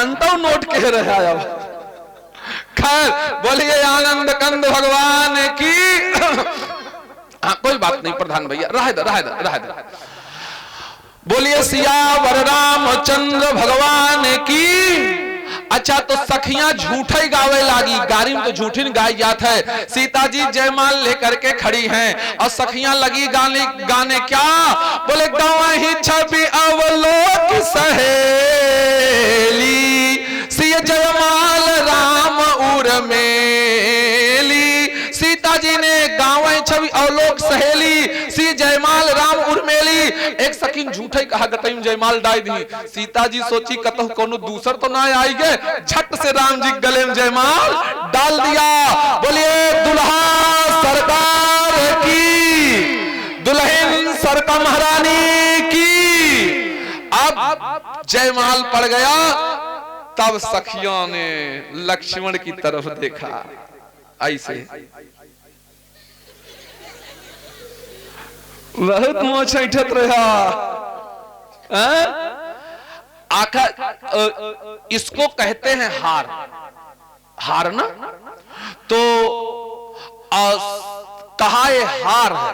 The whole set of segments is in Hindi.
घंटों नोट कह रहा है। खैर बोलिए आनंद कंद भगवान की। हाँ कोई बात नहीं प्रधान भैया, रह दे। बोलिए सियावर रामचंद्र भगवान की। अच्छा तो सखियां झूठे गावे लागी, गारी में तो झूठी गाई जात है। सीता जी जयमाल लेकर के खड़ी हैं और सखियां लगी गाने क्या बोले, गवाही छवि अवलोक सहेली, सिय जयमाल राम उर्मेली। सीता जी ने गावे छवि अवलोक सहेली, सी जयमाल राम उर्मेली। एक सखीन झूठे कहा गटई जयमाल डाल दी। सीता जी सोची कतहु कोनो दूसर तो ना आई गए, झट से राम जी गले में जयमाल डाल दिया। बोलिए दुल्हा सरकार की, दुल्हन सरकार महारानी की। अब जयमाल पड़ गया, तब सखियों ने लक्ष्मण की तरफ देखा ऐसे, बहुत मोछ ऐठत रहा। आखिर इसको कहते हैं हार, हार ना, तो कहा ये हार है।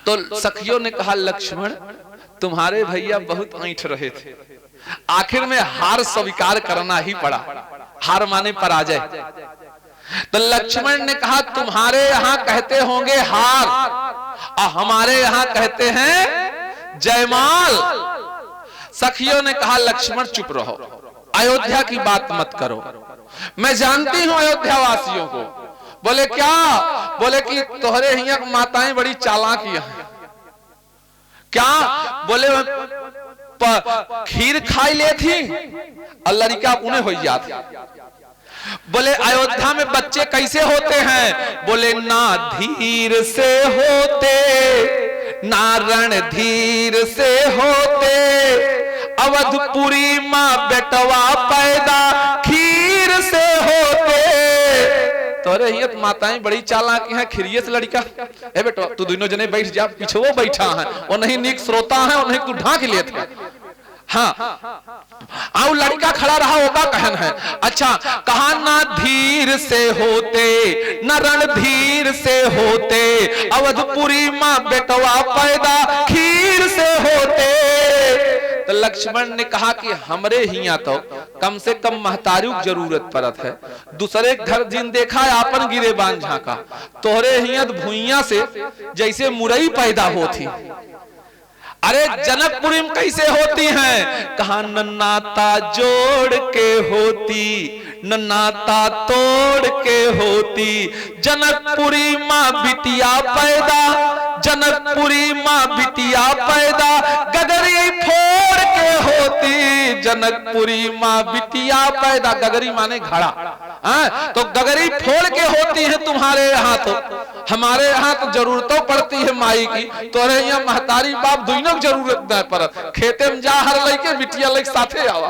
तो सखियों ने कहा लक्ष्मण तुम्हारे भैया बहुत ऐंठ रहे थे, आखिर में हार स्वीकार करना ही पड़ा, हार माने पराजय। तो लक्ष्मण ने कहा तुम्हारे यहां कहते होंगे हार और हमारे यहां कहते हैं जयमाल। सखियों ने कहा लक्ष्मण चुप रहो, अयोध्या की बात मत करो, मैं जानती हूं अयोध्या वासियों को। बोले क्या? बोले कि तोहरे हियां माताएं बड़ी चालाक हैं। क्या? बोले खीर खाई ले थी और लड़का उन्हें हो जाती। बोले अयोध्या में बच्चे कैसे होते हैं? बोले ना धीर से होते, ना रणधीर से होते, अवधपुरी माँ बेटवा पैदा खीर से होते। तोरे हियत माताएं बड़ी चालाक हैं, खीरिये से लड़का। ए बेटो तू दोनों जने बैठ जा, पीछे वो बैठा है, वो नहीं नीक श्रोता है, वो नहीं तू ढांक लेता। हाँ आओ लड़का खड़ा रहा होगा कहन है। अच्छा कहा ना धीर से होते, न रणधीर से होते, अवधपुरी माँ बेटवा पैदा खीर से होते। तो लक्ष्मण ने कहा कि हमरे हिया तो कम से कम महतारू की जरूरत पड़त है, दूसरे घर जिन देखा है आपन गिरे बांध झाका, तोहरे हिया भुइया से जैसे मुरई पैदा होती। अरे जनकपुरी में कैसे होती हैं? कहा न नाता जोड़ के होती, न नाता तोड़ के होती, जनकपुरी माँ बिटिया पैदा, जनकपुरी माँ बिटिया पैदा, गगरी फोड़ के होती, जनकपुरी माँ बिटिया पैदा। गगरी माने घड़ा, तो गगरी फोड़ के होती है तुम्हारे यहाँ, तो हमारे यहाँ तो जरूरतों पड़ती है माई की, तोरे यहाँ महतारी बाप दोनों की जरूरत न पड़त। खेते में जा हर लइके बिटिया लइके साथे आवा।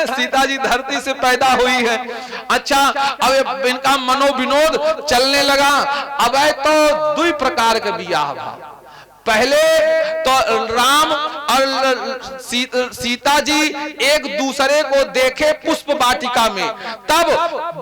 सीता जी धरती से पैदा हुई है। अच्छा अब इनका मनोविनोद चलने लगा। अब तो दो प्रकार के बियाह भा। पहले तो राम और सीता जी एक दूसरे को देखे पुष्प वाटिका में, तब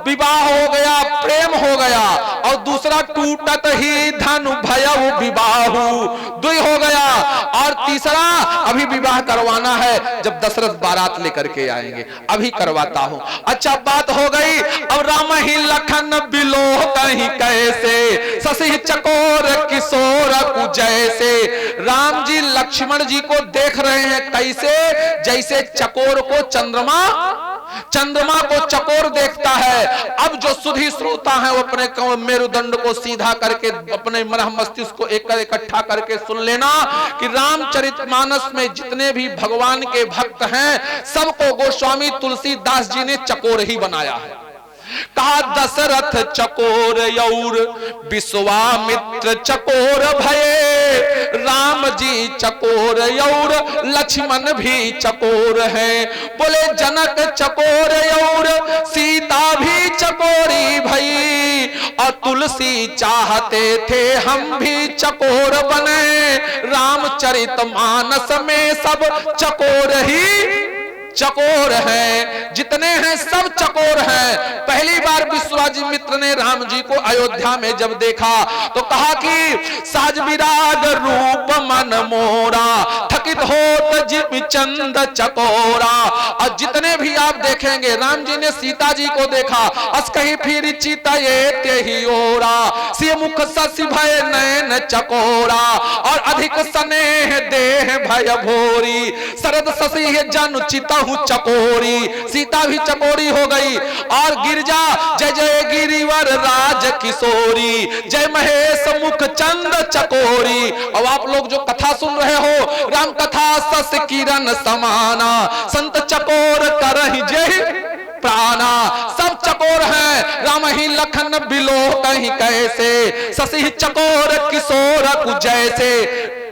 विवाह हो गया, प्रेम हो गया। और दूसरा टूटत ही धनु भयउ विवाहु, दुई हो गया। और तीसरा अभी विवाह करवाना है, जब दशरथ बारात लेकर के आएंगे अभी करवाता हूं। अच्छा बात हो गई। अब राम ही लखन बिलोह कहीं कैसे, शशि चकोर किशोर कुजैसे। राम जी लक्ष्मण जी को देख रहे हैं कैसे, जैसे चकोर को चंद्रमा को चकोर देखता है। अब जो सुधी श्रोता है वो अपने मेरुदंड को सीधा करके अपने मन मस्तिष्क को इकट्ठा करके सुन लेना कि रामचरितमानस में जितने भी भगवान के भक्त हैं सबको गोस्वामी तुलसीदास जी ने चकोर ही बनाया है। कहा दशरथ चकोर और विश्वामित्र चकोर भये, राम जी चकोर और लक्ष्मण भी चकोर है। बोले जनक चकोर और सीता भी चकोरी भई, और तुलसी चाहते थे हम भी चकोर बने, रामचरितमानस में सब चकोर ही चकोर हैं। जितने हैं सब चकोर हैं। पहली बार विश्वामित्र ने राम जी को अयोध्या में जब देखा तो कहा कि साज विराग रूप मन मोरा, थकित होत जिम चंद चकोरा। और जितने भी आप देखेंगे, राम जी ने सीता जी को देखा, अस कहीं फिर चितये तेहि ओरा, सिय मुख शशि भय नयन चकोरा, और अधिक स्नेह देह भय भोरी, शरद शशि जन चित चकोरी। सीता भी चकोरी हो गई। और गिरजा जय जय गिरिवर राज किशोरी, जय महेश मुख चंद चकोरी। अब आप लोग जो कथा सुन रहे हो, राम कथा सस किरण समाना, संत चकोर करहि जय प्राणा। सब चकोर हैं। राम ही लखन बिलो कहीं कैसे, शशि चकोर किशोर कु जैसे।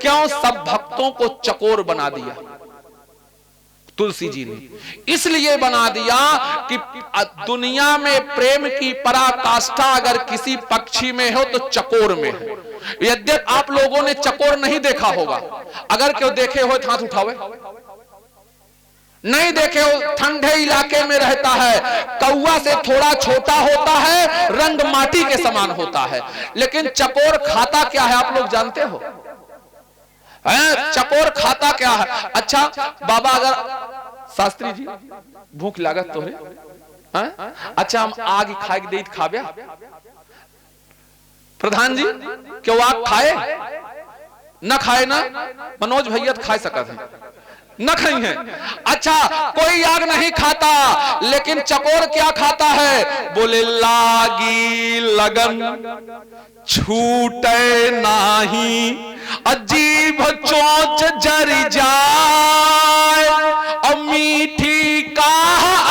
क्यों सब भक्तों को चकोर बना दिया तुलसी जी ने? इसलिए बना दिया कि दुनिया में प्रेम की पराकाष्ठा अगर किसी पक्षी में हो तो चकोर में है। यद्यप आप लोगों ने चकोर नहीं देखा होगा, अगर क्यों देखे हो हाथ उठावे। नहीं देखे हो, ठंडे इलाके में रहता है, कौवा से थोड़ा छोटा होता है, रंग माटी के समान होता है। लेकिन चकोर खाता क्या है आप लोग जानते हो? चकोर खाता क्या है? अच्छा बाबा, अगर शास्त्री जी भूख लागत तो है, अच्छा हम आग खाए दे खाव्या? प्रधान जी क्यों आग खाए न खाए ना? मनोज भैया खाए सकते हैं, न खाई है। अच्छा कोई आग नहीं खाता, लेकिन चकोर क्या खाता है? बोले लागी लगन छूटे नाही, अजीब चोंच जरी जाए, और मीठी का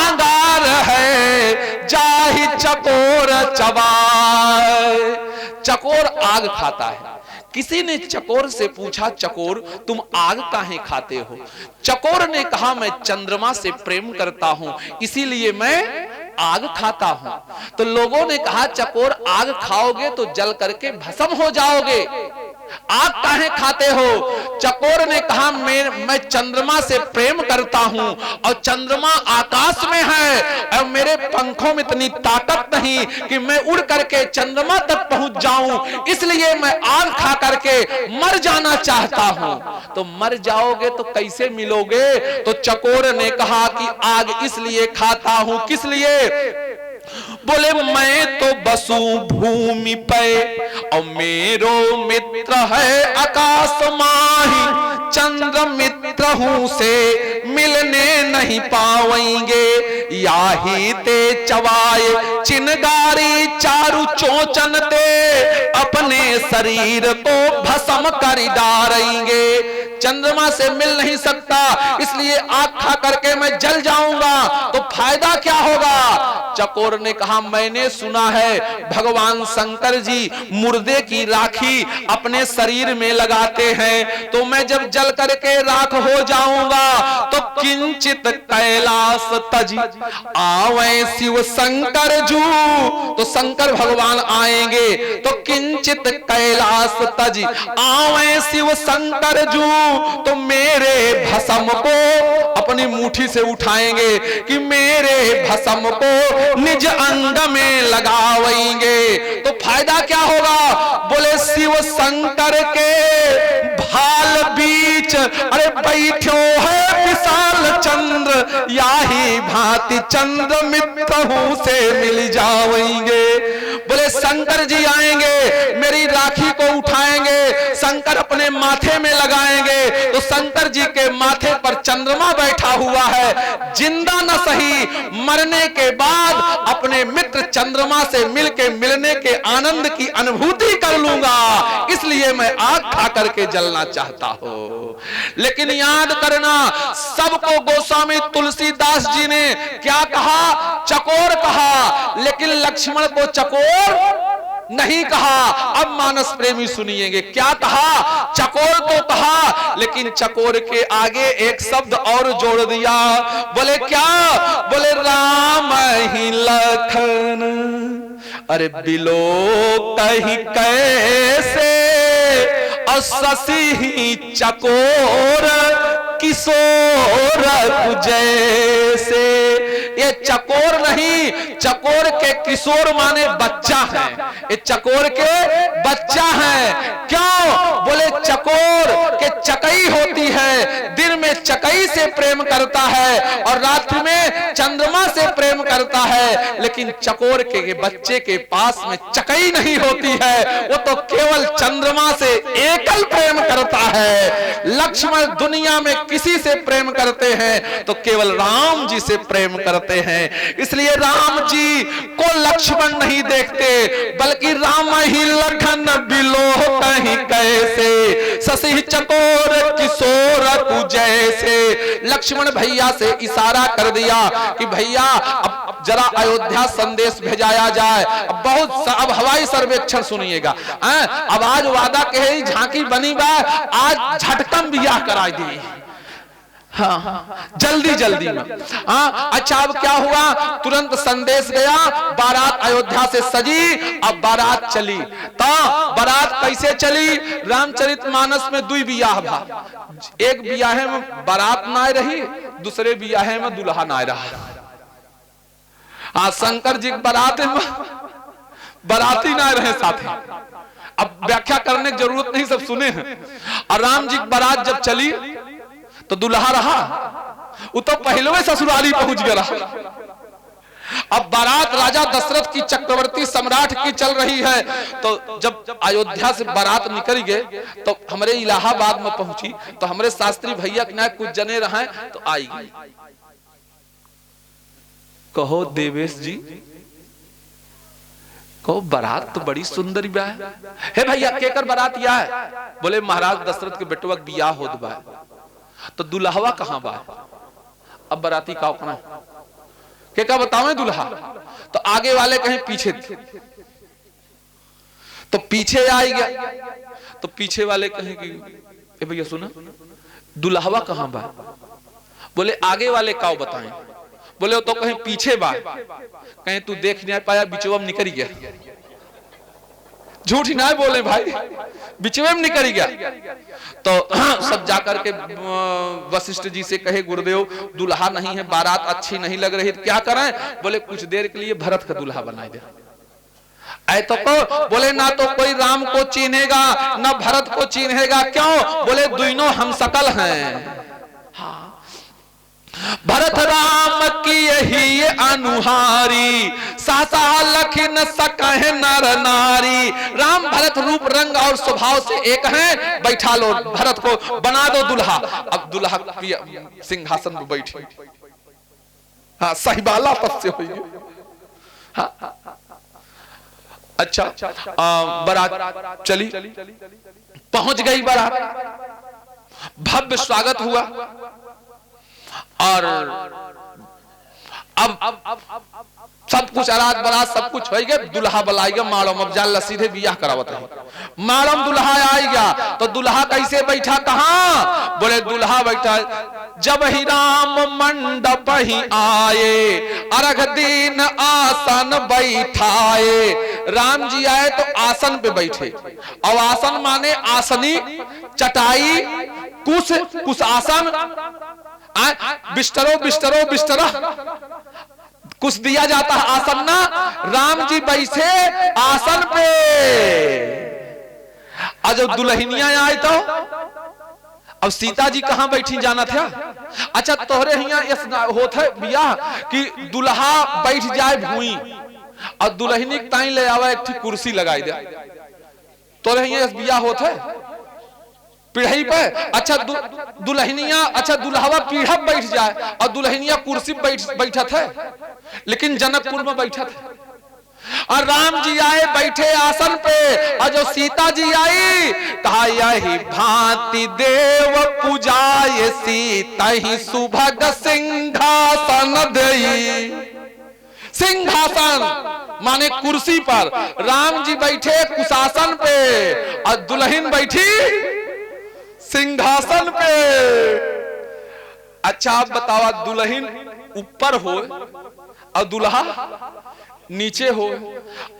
अंगार है जाहि चकोर चबाए। चकोर आग खाता है। किसी ने चकोर से पूछा, चकोर तुम आग काहे खाते हो? चकोर ने कहा, मैं चंद्रमा से प्रेम करता हूं, इसीलिए मैं आग खाता हूं। तो लोगों ने कहा, चकोर आग खाओगे तो जल करके भस्म हो जाओगे, आग काहे खाते हो? चकोर ने कहा, मैं चंद्रमा से प्रेम करता हूं, और चंद्रमा आकाश में है, और मेरे पंखों में इतनी ताकत नहीं कि मैं उड़ करके चंद्रमा तक पहुंच जाऊं, इसलिए मैं आग खा करके मर जाना चाहता हूं। तो मर जाओगे तो कैसे मिलोगे? तो चकोर ने कहा कि आग इसलिए खाता हूं। किस लिए? बोले मैं तो बसू भूमि पे, और मेरो मित्र है आकाश माही, चंद्र मित्र हूं से मिलने नहीं पावेंगे, याही ते चवाए चिनगारी चारु चोचन ते, अपने शरीर को भस्म कर डालेंगे। चंद्रमा से मिल नहीं सकता, इसलिए आग खा करके मैं जल जाऊंगा, तो फायदा क्या होगा? चकोर ने कहा, मैंने सुना है भगवान शंकर जी मुर्दे की राखी अपने शरीर में लगाते हैं, तो मैं जब जल करके राख हो जाऊंगा तो किंचित कैलाश तजी आवे शिव शंकर जू। तो शंकर भगवान आएंगे तो किंचित कैलाश तजी आवे शिव शंकर जू, तो मेरे भस्म को अपनी मुट्ठी से उठाएंगे कि मेरे भस्म को निज अंग में लगावेंगे। तो फायदा क्या होगा? बोले शिव शंकर के भाल बीच अरे बैठो है विशाल चंद्र, याही भांति चंद्र मित्र हूं से मिल जावेंगे। बोले शंकर जी आएंगे, मेरी राखी को उठाएंगे, शंकर अपने माथे में लगाएंगे, तो शंकर जी के माथे पर चंद्रमा बैठा हुआ है, जिंदा न सही मरने के बाद अपने मित्र चंद्रमा से मिलके मिलने के आनंद की अनुभूति कर लूंगा, इसलिए मैं आग खा करके जलना चाहता हूं। लेकिन याद करना, सबको गोस्वामी तुलसीदास जी ने क्या कहा? चकोर कहा, लेकिन लक्ष्मण को चकोर नहीं कहा। अब मानस प्रेमी सुनिएंगे क्या कहा? चकोर तो कहा, लेकिन चकोर के आगे एक शब्द और जोड़ दिया। बोले क्या? बोले राम ही लखन अरे बिलो कहीं कैसे, और शशि ही चकोर किशोर जैसे। ये चकोर नहीं, चकोर के किशोर माने बच्चा है, ये चकोर के बच्चा है। क्यों? बोले चकोर के चकई होती है, दिन में चकई से प्रेम करता है और रात्रि में चंद्रमा से प्रेम करता है, लेकिन चकोर के बच्चे के पास में चकई नहीं होती है, वो तो केवल चंद्रमा से एकल प्रेम करता है। लक्ष्मण दुनिया में किसी से प्रेम करते हैं तो केवल राम जी से प्रेम करते हैं, इसलिए राम जी को लक्ष्मण नहीं देखते, बल्कि राम ही लखन बिलो कहीं कैसे, शशि चकोर किशोर जैसे। लक्ष्मण भैया से इशारा कर दिया कि भैया अब जरा अयोध्या संदेश भेजाया जाए। अब हवाई सर्वेक्षण सुनिएगा। अब आज वादा कहे झांकी बनी बा, आज झटकम बियाह कराई दी। हाँ, जल्दी जल्दी में। हाँ, अच्छा अब क्या हुआ? तुरंत संदेश गया, बारात अयोध्या से सजी, अब बारात चली। तो बारात कैसे चली? रामचरितमानस में दुई बियाह भा। एक बियाहे में बारात ना रही, दूसरे बियाहे में दुल्हा ना रहा। हाँ, शंकर जी बारात में बाराती ना रहे साथे। अब व्याख्या करने की जरूरत नहीं, सब सुने हैं। और राम जी बारात जब चली तो दुल्हा रहा, वो तो पहले ससुराली पहुंच गया। अब बारात राजा दशरथ की, चक्रवर्ती सम्राट की चल रही है। तो जब अयोध्या से बारात निकल गए तो हमारे इलाहाबाद में पहुंची, तो हमारे शास्त्री भैया के कुछ जने रहे तो आई। कहो देवेश जी, कहो बारात तो बड़ी सुंदर ब्याह है भैया। केकर बारात या है? बोले महाराज दशरथ के बेटवा बियाह होत बा। तो दुल्हवा कहां बा? अब बाराती का क्या बताओ दुल्हा? तो आगे वाले कहीं पीछे, तो पीछे आई गया। तो पीछे वाले कहीं कि भैया सुना, दुल्हवा कहां बा? बोले आगे वाले का बताएं। बोले तो कहीं पीछे बा, कहीं तू देख नहीं पाया, बिचवा में निकल गया। झूठ ना बोले भाई, बिचवे में निकल गया। तो सब जाकर के वशिष्ठ जी से कहे गुरुदेव दुल्हा नहीं है, बारात अच्छी नहीं लग रही, क्या करें? बोले कुछ देर के लिए भरत का दुल्हा बनाई दे। ऐ तो को बोले ना तो कोई राम को चिन्हेगा ना भरत को चिन्हेगा। क्यों? बोले दोनों हम सकल हैं। हाँ, भरत राम की यही अनुहारी, सासा लख न सकह नर नारी। राम भरत रूप रंग और स्वभाव से एक हैं, बैठा लो भरत को, बना दो दुल्हा। अब दुल्हा सिंहासन पर बैठी। हाँ, सहीबाला पद से हुई। हाँ, अच्छा बारात चली, पहुंच गई बारात, भव्य स्वागत हुआ। और अब सब कुछ अरात बरात सब कुछ हो गया। दुल्हा बुलाई गया मालूम, अब जाल सीधे बियाह करावत है। मालूम दुल्हा आ गया तो दुल्हा कैसे बैठा? कहां? बोले दुल्हा बैठा जब ही राम मंडप ही आए, अर्घ दिन आसन बैठाए। राम जी आए तो आसन पे बैठे, और आसन माने आसनी, चटाई, कुश आसन, बिस्तरो बिस्तरो बिस्तरा कुछ दिया जाता है आसन ना। राम जी बैठे आसन पे, और जब दुल्हनिया आए तो अब सीता जी कहां बैठी जाना था? अच्छा तोहरे यहाँ होता है बियाह कि दुल्हा बैठ जाए भूई और दुल्हनी ताई ले आवा एक कुर्सी लगाई दे। तोहरे यहाँ बियाह होता है पीढ़ी पे। अच्छा दुल्हनिया, अच्छा दुल्हवा पीढ़ा बैठ जाए और दुल्हनिया कुर्सी बैठा था, लेकिन जनकपुर में बैठा था। और राम जी आए बैठे आसन पे, और जो सीता जी आई कहा यही भांति देव पूजाए सीता ही सुभग सिंहासन देई। सिंहासन माने कुर्सी पर, राम जी बैठे कुशासन पे और दुल्हन बैठी सिंहासन पे। अच्छा आप बताओ, दुल्हन ऊपर हो और दुल्हा नीचे हो,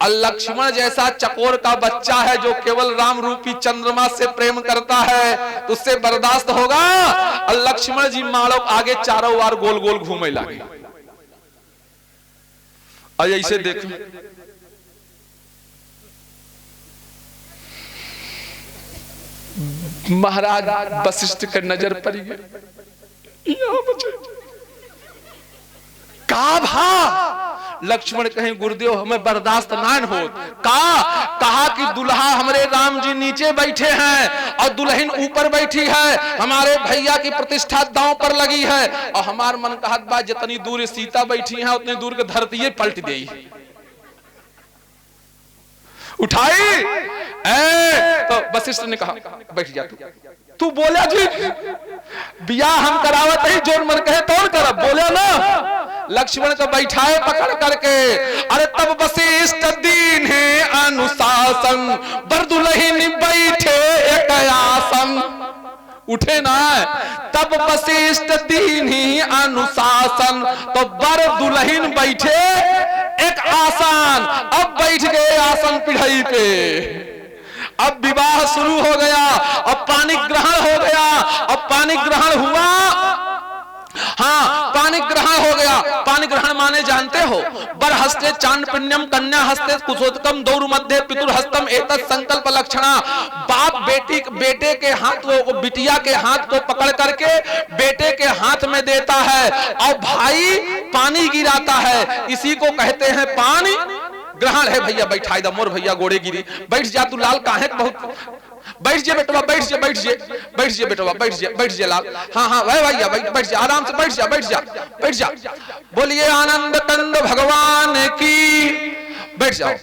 और लक्ष्मण जैसा चकोर का बच्चा है जो केवल राम रूपी चंद्रमा से प्रेम करता है, तो उससे बर्दाश्त होगा? और लक्ष्मण जी मारो आगे चारों ओर गोल गोल घूमे लगे। और ऐसे देखो, महाराज वशिष्ठ के नजर पड़ी गई, का भा लक्ष्मण कहें गुरुदेव हमें बर्दाश्त ना हो। कहा कि दुल्हा हमारे राम जी नीचे बैठे हैं और दुल्हन ऊपर बैठी है, हमारे भैया की प्रतिष्ठा दांव पर लगी है, और हमार मन कहत बा जितनी दूर सीता बैठी है उतनी दूर के धरती पलट गई उठाई। तो वशिष्ठ ने कहा बैठ जा तू बोला जी बिया हम करावत ही जोन मन कहे तोड़ कर बोले ना। लक्ष्मण को बैठाए पकड़ करके, अरे तब वशिष्ठ दीन है अनुशासन, बरदुल्हन बैठे एक आसन। उठे ना, तब वशिष्ठ दीन ही अनुशासन, तो बर दुल्हन बैठे एक आसन। अब बैठ गए आसन पिढ़ाई पे, अब विवाह शुरू हो गया, अब पानी ग्रहण हो गया। अब पानी ग्रहण हुआ, हाँ पानी ग्रहण हो गया। पानी ग्रहण माने जानते हो, बर हस्ते चांदपिण्यम कन्या हस्ते कुशोत्तम दौर मध्य पितुर हस्तम एतत् संकल्प लक्षणा। बाप बेटे के हाथ को, बिटिया के हाथ को पकड़ करके बेटे के हाथ में देता है, और भाई पानी गिराता है। इसी को कहते हैं पानी ग्रहण है। भैया बैठाई दा मोर भैया गोड़े गिरी, बैठ जा तू लाल काहे बहुत, बैठ जा बेटवा, बैठ जा बैठ जा बैठ जा बेटवा, बैठ जा लाल। हाँ हाँ भाई भैया बैठ जा आराम से, बैठ जा बैठ जा बैठ जा। बोलिए आनंद कंद भगवान की, बैठ जाओ।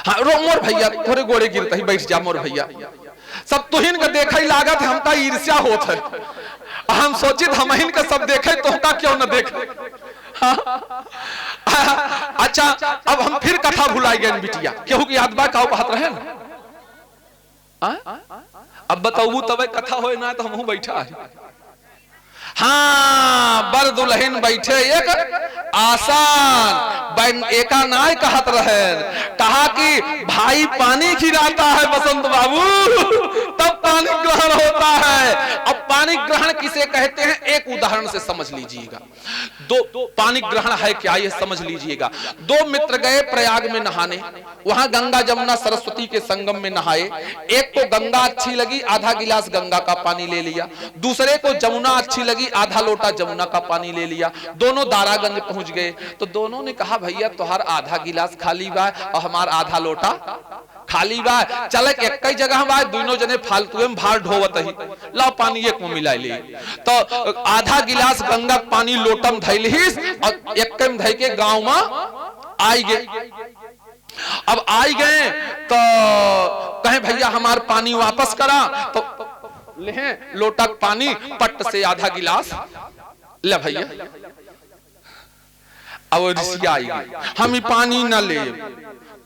हाँ रो मोर भैया थोड़े गोड़े गिरता ही, बैठ जा मोर भैया। सब तुहिन का देखा ही लागत है हमका ईर्ष्या होत है, हम सोचित हम हिन का सब देखे तो का क्यों न देखे। अच्छा अब हम फिर कथा भुलाई गए बिटिया, केहू की याद बा का कहत रहे ना। अब बताऊ तब कथा होए ना तो हम बैठा है। हाँ बर दुल्हन बैठे एक आसान, एका नाय कहत रहे, कहा कि भाई पानी खिलाता है बसंत बाबू तब पानी ग्रहण होता है। अब पानी ग्रहण किसे कहते हैं एक उदाहरण से समझ लीजिएगा। दो पानी ग्रहण है क्या ये समझ लीजिएगा। दो मित्र गए प्रयाग में नहाने, वहां गंगा जमुना सरस्वती के संगम में नहाए। एक को गंगा अच्छी लगी, आधा गिलास गंगा का पानी ले लिया। दूसरे को जमुना अच्छी लगी, आधा लोटा जमुना का पानी ले लिया। दोनों दारागंज पहुंच गए तो दोनों ने कहा भैया तुहार आधा गिलास खाली बा और हमार आधा लोटा खाली बा, चल एक ही जगह बा, दोनों जने फालतू में भार ढोवत ही, ला पानी एक में मिला ली। तो आधा गिलास गंगा पानी लोटम धैलिस और एक में धै के गांव में आई गए। अब आई गए तो कहे भैया हमार पानी वापस करा, तो ले लोटा पानी पट से आधा गिलास ले भैया। अब ऋषि आई हम पानी न ले,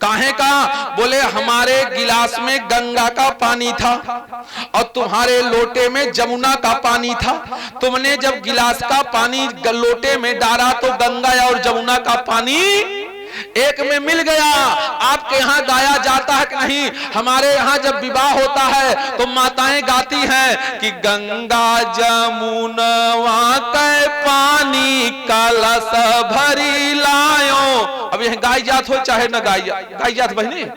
काहे का? बोले हमारे गिलास में गंगा का पानी था और तुम्हारे लोटे में जमुना का पानी था। तुमने जब गिलास का पानी लोटे में डाला तो गंगा और जमुना का पानी एक में मिल गया। आपके यहाँ गाया जाता है कि नहीं? हमारे यहाँ जब विवाह होता है तो माताएं गाती हैं कि गंगा जमुनवा के पानी कलश भरी लायो। अब यह गाय जात हो चाहे न गाय जात बहनी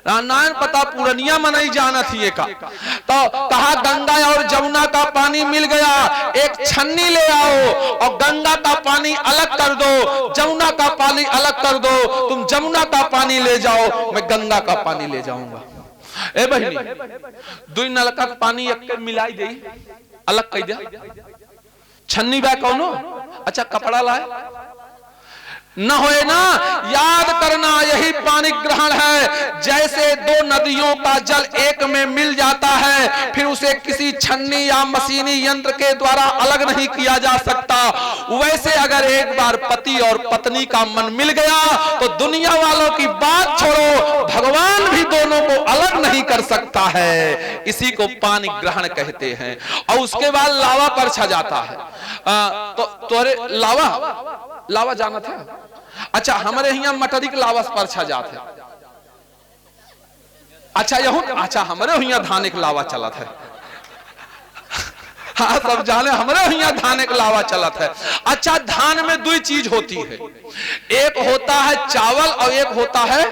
नारायण पता पूर्णिया में नहीं जाना थी का। तो कहा गंगा और जमुना का पानी मिल गया, एक छन्नी ले आओ और गंगा का पानी अलग कर दो, जमुना का पानी अलग कर दो। तुम जमुना का पानी ले जाओ, मैं गंगा का पानी ले जाऊंगा। ए बहनी दुई नलका का पानी एक मिलाई दे, अलग कर दे। छन्नी बा कौनो? अच्छा कपड़ा लाए न होए ना, याद करना यही पानी ग्रहण है। जैसे दो नदियों का जल एक में मिल जाता है, फिर उसे किसी छन्नी या मशीनी यंत्र के द्वारा अलग नहीं किया जा सकता, वैसे अगर एक बार पति और पत्नी का मन मिल गया तो दुनिया वालों की बात छोड़ो, भगवान भी दोनों को अलग नहीं कर सकता है। इसी को पानी ग्रहण कहते हैं। और उसके बाद लावा पर छा जाता है। तोरे लावा जाना था। अच्छा, हमारे यहाँ मटरी के लावा पर छा जाते। अच्छा अच्छा, हमारे यहाँ धान के लावा चला था। हाँ, सब जाने हमारे यहाँ धान के लावा चला था। अच्छा, धान में दो चीज होती है, एक होता है चावल और एक होता है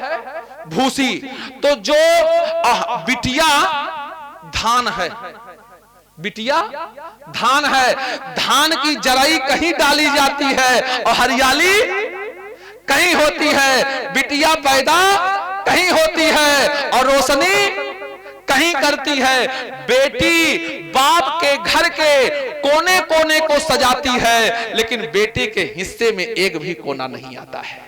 भूसी। तो जो बिटिया धान है, बिटिया धान है, धान की जराई कहीं डाली जाती है और हरियाली कहीं होती है। बिटिया पैदा कहीं होती है और रोशनी कहीं करती है। बेटी बाप के घर के कोने कोने को सजाती है, लेकिन बेटे के हिस्से में एक भी कोना नहीं आता है।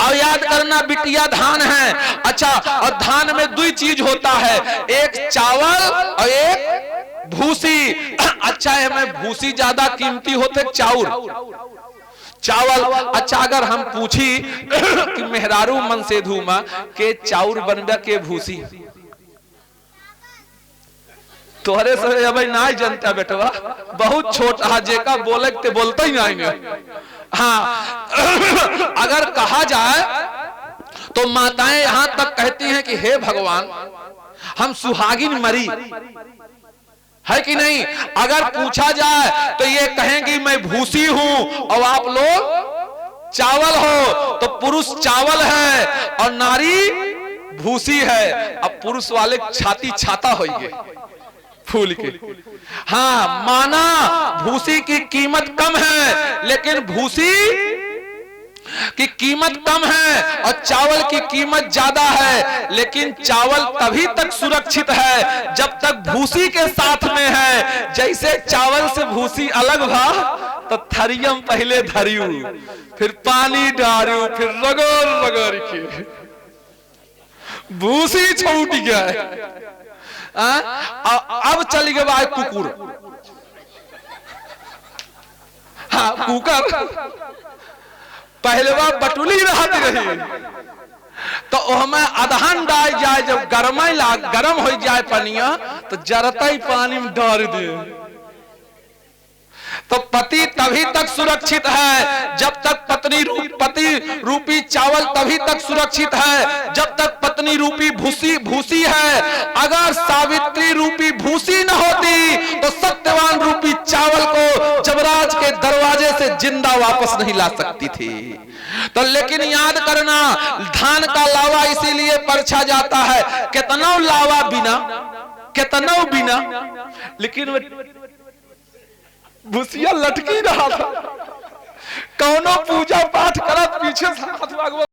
और याद करना, बिटिया धान है। अच्छा, और धान में दो चीज होता है, एक चावल और एक भूसी। अच्छा, है में भूसी ज्यादा कीमती होते चावल। अच्छा, अगर हम पूछी कि मेहरारू मन से धूमा के चाउर बनबा के भूसी, तोहरे से भाई ना जनता बेटवा, बहुत छोटा जेका बोले ते बोलते ही नहीं। हाँ, अगर कहा जाए तो माताएं यहां तक कहती हैं कि हे भगवान, हम सुहागिन मरी है कि नहीं। अगर पूछा जाए तो ये कहेंगी मैं भूसी हूं और आप लोग चावल हो। तो पुरुष चावल है और नारी भूसी है। अब पुरुष वाले छाती छाता होइए फूल के। हाँ, माना भूसी की कीमत कम है, लेकिन भूसी की कीमत कम है और चावल की कीमत ज्यादा है। लेकिन चावल तभी तक सुरक्षित है जब तक भूसी के साथ में है। जैसे चावल से भूसी अलग भा तो थरियम पहले धरियू, फिर पानी डारू, फिर रगड़ के भूसी छूट गया। अब चली गए भाई कुकुर। हाँ, कुकर पहले बार बटुली रहती रही, तो हमें अदहन डाल जाए, जब गरम हो जाए पनिया तो जरता ही पानी में डाल दे। तो पति तभी तक सुरक्षित है जब तक पति रूपी चावल तभी तक सुरक्षित है जब तक पत्नी रूपी भूसी है। अगर सावित्री रूपी भूसी न होती तो सत्यवान रूपी चावल को जबराज के दरवाजे से जिंदा वापस नहीं ला सकती थी। तो लेकिन याद करना, धान का लावा इसीलिए परछा जाता है। कितना लावा बिना, लेकिन भूसिया लटकी रहा था। कौनो पूजा पाठ करत पीछे से हाथ